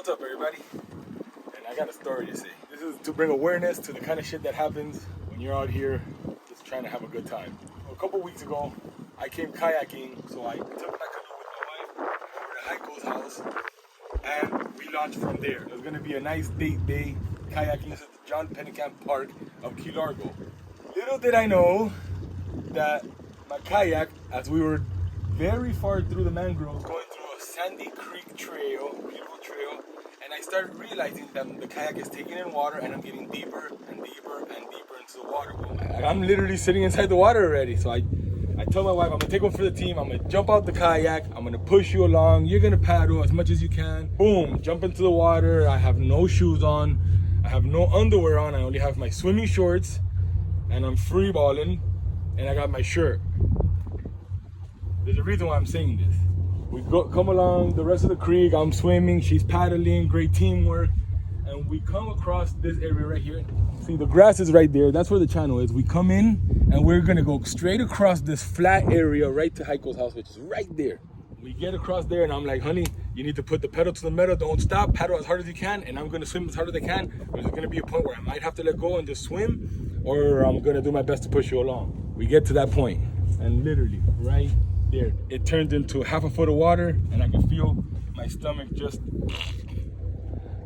What's up, everybody? And I got a story to say. This is to bring awareness to the kind of shit that happens when you're out here just trying to have a good time. A couple weeks ago, I came kayaking, so I took my canoe with my wife over to Heiko's house, and we launched from there. It was going to be a nice date day kayaking. This is the John Pennekamp Park of Key Largo. Little did I know that my kayak, as we were very far through the mangroves, going through a sandy creek trail, beautiful trail, and I started realizing that the kayak is taking in water and I'm getting deeper and deeper and deeper into the water. I'm literally sitting inside the water already. So I tell my wife, I'm gonna take one for the team. I'm gonna jump out the kayak. I'm gonna push you along. You're gonna paddle as much as you can. Boom, jump into the water. I have no shoes on. I have no underwear on. I only have my swimming shorts and I'm free balling and I got my shirt. There's a reason why I'm saying this. We come along the rest of the creek. I'm swimming, she's paddling, great teamwork. And we come across this area right here. See, the grass is right there. That's where the channel is. We come in and we're gonna go straight across this flat area right to Heiko's house, which is right there. We get across there and I'm like, honey, you need to put the pedal to the metal. Don't stop, paddle as hard as you can. And I'm gonna swim as hard as I can. There's gonna be a point where I might have to let go and just swim, or I'm gonna do my best to push you along. We get to that point and literally right there, it turned into half a foot of water and I can feel my stomach just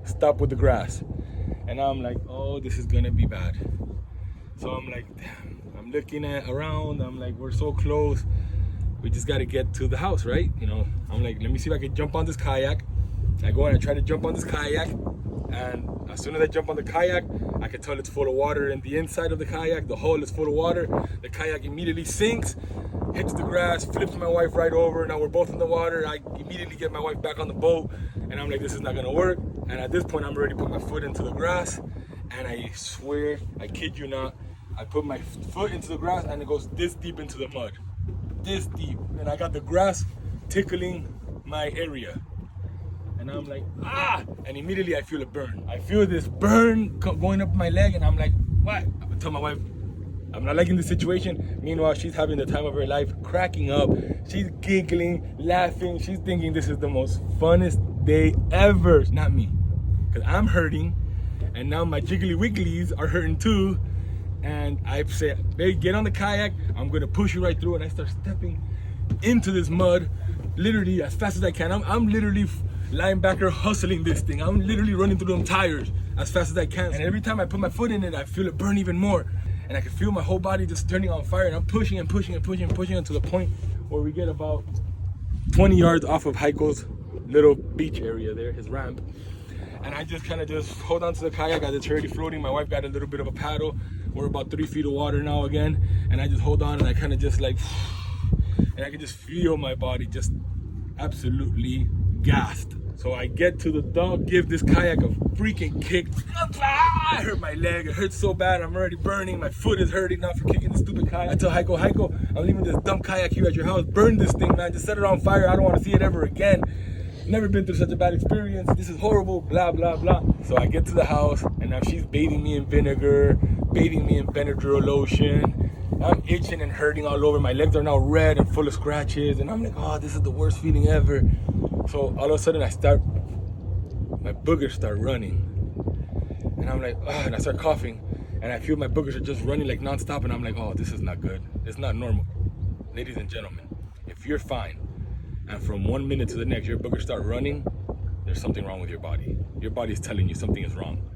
stop with the grass. And I'm like, oh, this is gonna be bad. So I'm like, damn, I'm looking around, I'm like, we're so close. We just gotta get to the house, right? You know, I'm like, let me see if I can jump on this kayak. I go and I try to jump on this kayak, and as soon as I jump on the kayak, I can tell it's full of water in the inside of the kayak. The hull is full of water. The kayak immediately sinks, hits the grass, flips my wife right over. Now we're both in the water. I immediately get my wife back on the boat, and I'm like, this is not gonna work. And at this point, I'm ready to put my foot into the grass, and I swear, I kid you not, I put my foot into the grass and it goes this deep into the mud. This deep. And I got the grass tickling my area. And I'm like, ah! And immediately I feel a burn. I feel this burn going up my leg, and I'm like, what? I tell my wife, I'm not liking the situation. Meanwhile, she's having the time of her life, cracking up. She's giggling, laughing. She's thinking this is the most funnest day ever. Not me, because I'm hurting, and now my jiggly wigglies are hurting too. And I say, babe, get on the kayak. I'm gonna push you right through. And I start stepping into this mud, literally as fast as I can. I'm literally linebacker hustling this thing. I'm literally running through them tires as fast as I can. And every time I put my foot in it, I feel it burn even more. And I can feel my whole body just turning on fire. And I'm pushing and pushing and pushing and pushing until the point where we get about 20 yards off of Heiko's little beach area there, his ramp. And I just kind of just hold on to the kayak as it's already floating. My wife got a little bit of a paddle. We're about 3 feet of water now again. And I just hold on and I kind of just like, and I can just feel my body just absolutely gassed. So I get to the dock, give this kayak a freaking kick. I hurt my leg, it hurts so bad, I'm already burning. My foot is hurting now for kicking the stupid kayak. I tell Heiko, I'm leaving this dumb kayak here at your house. Burn this thing, man, just set it on fire. I don't want to see it ever again. Never been through such a bad experience. This is horrible, blah, blah, blah. So I get to the house, and now she's bathing me in vinegar, bathing me in Benadryl lotion. I'm itching and hurting all over. My legs are now red and full of scratches. And I'm like, oh, this is the worst feeling ever. So all of a sudden my boogers start running. And I'm like, oh, and I start coughing. And I feel my boogers are just running like nonstop. And I'm like, oh, this is not good. It's not normal. Ladies and gentlemen, if you're fine, and from 1 minute to the next, your boogers start running, there's something wrong with your body. Your body's telling you something is wrong.